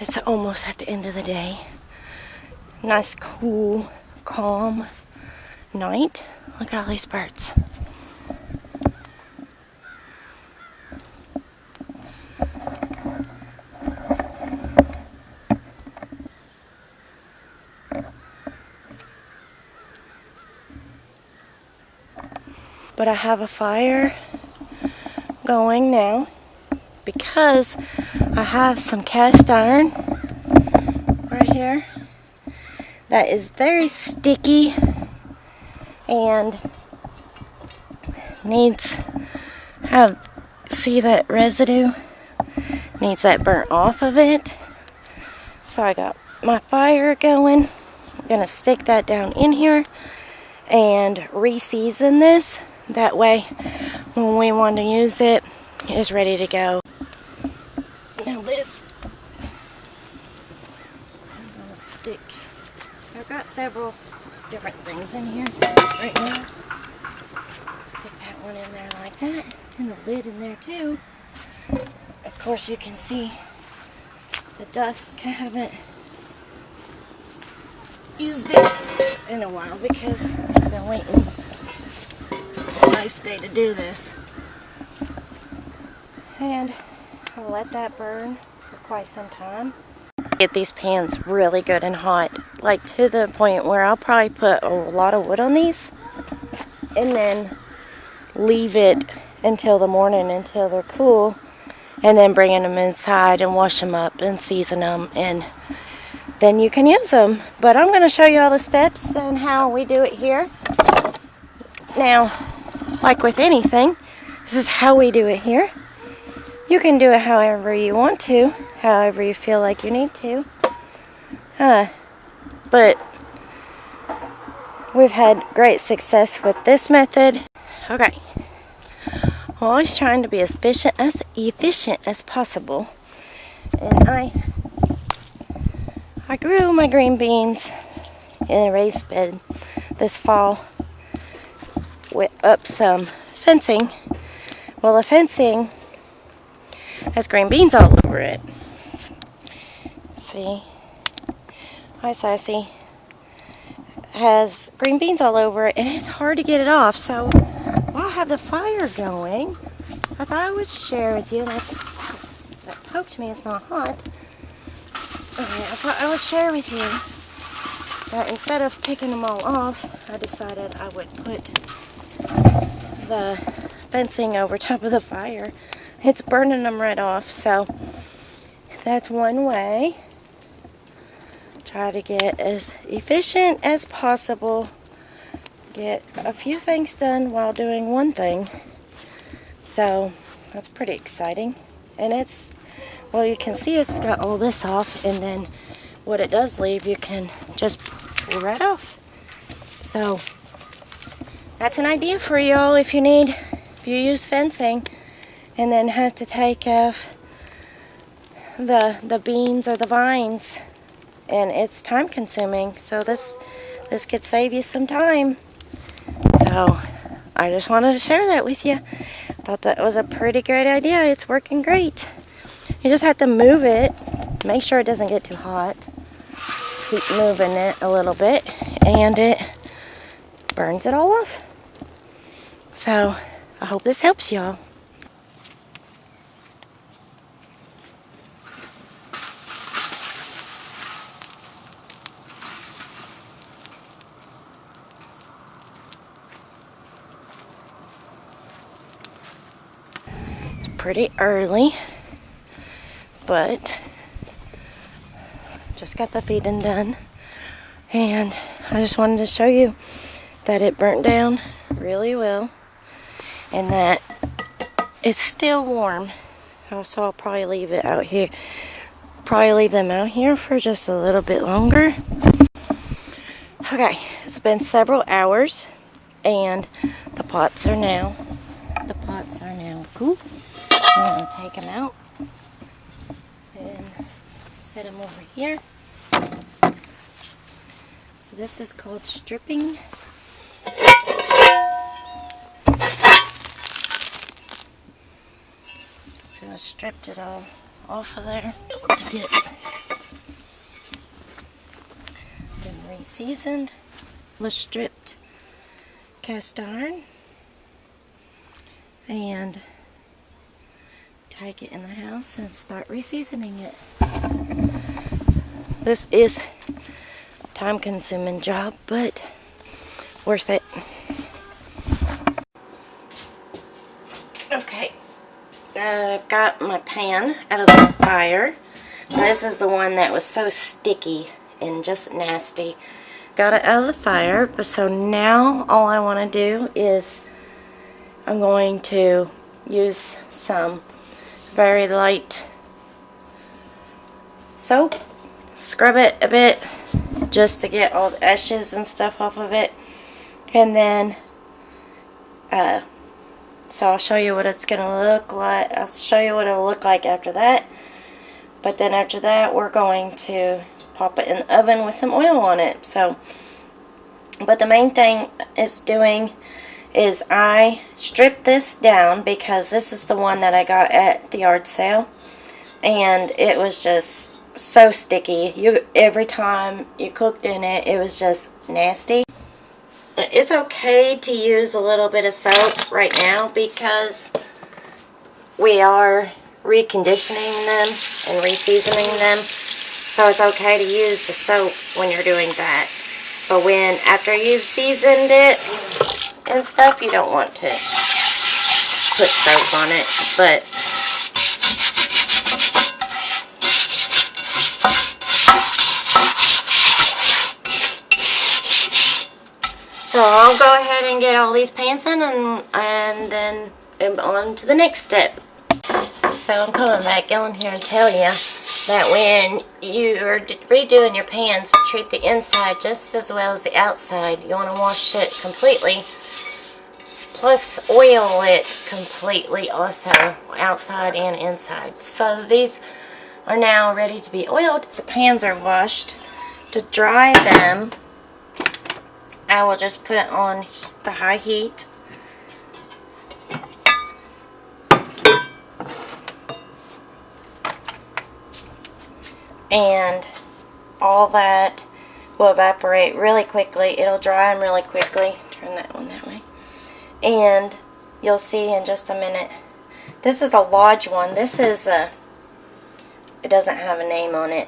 It's almost at the end of the day. Nice, cool, calm night. Look at all these birds. But I have a fire going now because I have some cast iron right here that is very sticky and needs see that residue, needs that burnt off of it. So I got my fire going. I'm gonna stick that down in here and re-season this. That way when we want to use it, it's ready to go. Now this, I'm gonna stick, I've got several different things in here right now. Stick that one in there like that, and the lid in there too. Of course you can see the dust. I haven't used it in a while because I've been waiting a nice day to do this. And I'll let that burn for quite some time. Get these pans really good and hot, like to the point where I'll probably put a lot of wood on these and then leave it until the morning until they're cool, and then bringing them inside and wash them up and season them, and then you can use them. But I'm going to show you all the steps and how we do it here. Now, like with anything, this is how we do it here. You can do it however you want to, however you feel like you need to. But we've had great success with this method. Okay. I'm always trying to be as efficient as possible. And I grew my green beans in a raised bed this fall with up some fencing. Well, the fencing has green beans all over it. See? Hi, Sassy. Has green beans all over it, and it's hard to get it off. So while I have the fire going, I thought I would share with you. Ow, that poked me. It's not hot. Okay, I thought I would share with you that instead of picking them all off, I decided I would put the fencing over top of the fire. It's burning them right off, so that's one way. Try to get as efficient as possible. Get a few things done while doing one thing. So that's pretty exciting. And it's, well, you can see it's got all this off, and then what it does leave, you can just pull right off. So that's an idea for y'all if you use fencing and then have to take off the beans or the vines, and it's time consuming. So this could save you some time. So I just wanted to share that with you. Thought that was a pretty great idea. It's working great. You just have to move it, make sure it doesn't get too hot. Keep moving it a little bit, and it burns it all off. So I hope this helps y'all. It's pretty early, but just got the feeding done, and I just wanted to show you that it burnt down really well and that it's still warm. So I'll probably leave it out here. Probably leave them out here for just a little bit longer. Okay, it's been several hours, and the pots are now cool. I'm gonna take them out and set them over here. So this is called stripping. So I stripped it all off of there to get seasoned, stripped cast iron, and take it in the house and start reseasoning it. This is a time-consuming job, but worth it. Okay, now I've got my pan out of the fire. And this is the one that was so sticky and just nasty. Got it out of the fire, but so now all I want to do is I'm going to use some very light soap, scrub it a bit just to get all the ashes and stuff off of it, and then so I'll show you what it's gonna look like. I'll show you what it'll look like after that. But then after that, we're going to pop it in the oven with some oil on it. So, but the main thing it's doing is I stripped this down because this is the one that I got at the yard sale, and it was just so sticky. Every time you cooked in it, it was just nasty. It's okay to use a little bit of soap right now because we are reconditioning them and reseasoning them, so it's okay to use the soap when you're doing that. But when after you've seasoned it and stuff, you don't want to put soap on it. But so I'll go ahead and get all these pans in, and then on to the next step. So I'm coming back on here and tell you that when you're redoing your pans, treat the inside just as well as the outside. You want to wash it completely, plus oil it completely also, outside and inside. So these are now ready to be oiled. The pans are washed. To dry them, I will just put it on the high heat. And all that will evaporate really quickly. It'll dry them really quickly. Turn that one that way. And you'll see in just a minute. This is a large one. This is a, it doesn't have a name on it.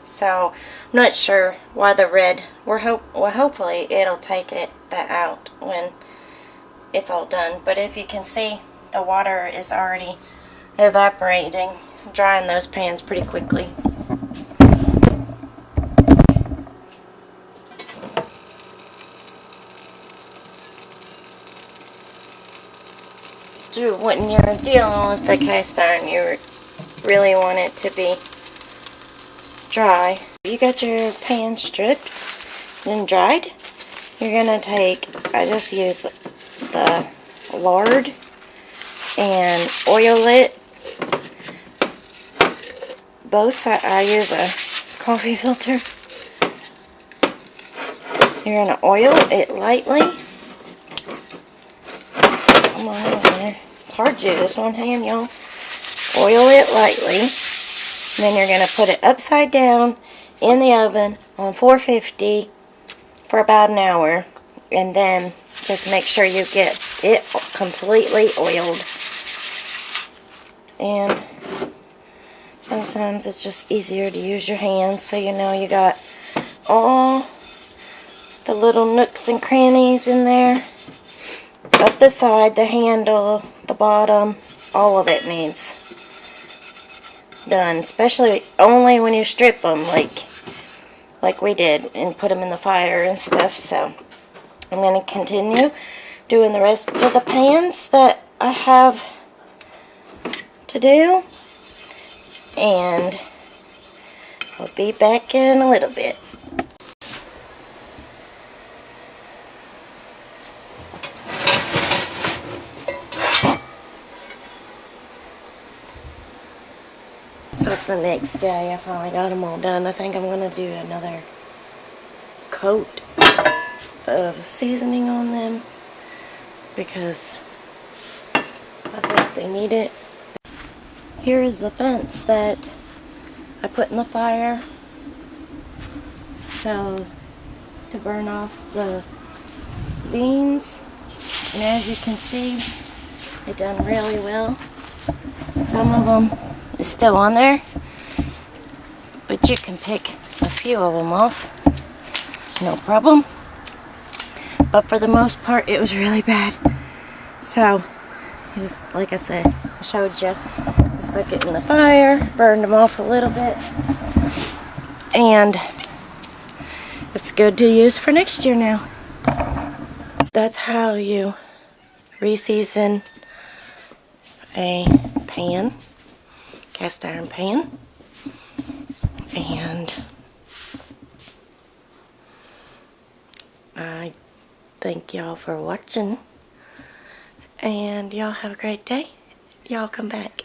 So I'm not sure why the red. Well, hopefully it'll take that out when it's all done. But if you can see, the water is already evaporating, drying those pans pretty quickly. When you're dealing with the cast iron, you really want it to be dry. You got your pan stripped and dried. You're gonna take, I just use the lard and oil it. Both sides, I use a coffee filter. You're gonna oil it lightly. Come on over there. It's hard to do this one hand, y'all. Oil it lightly. And then you're going to put it upside down in the oven on 450 for about an hour. And then just make sure you get it completely oiled. And sometimes it's just easier to use your hands, so you know you got all the little nooks and crannies in there. Up the side, the handle, the bottom, all of it needs done, especially only when you strip them like we did and put them in the fire and stuff. So I'm going to continue doing the rest of the pans that I have to do, and I'll be back in a little bit. So it's the next day. I finally got them all done. I think I'm going to do another coat of seasoning on them because I think they need it. Here is the fence that I put in the fire. So to burn off the beans, and as you can see, they've done really well. Some of them is still on there, but you can pick a few of them off, no problem. But for the most part, it was really bad. So, just like I said, I showed you, I stuck it in the fire, burned them off a little bit, and it's good to use for next year now. That's how you re-season a pan, cast iron pan. And I thank y'all for watching, and y'all have a great day. Y'all come back.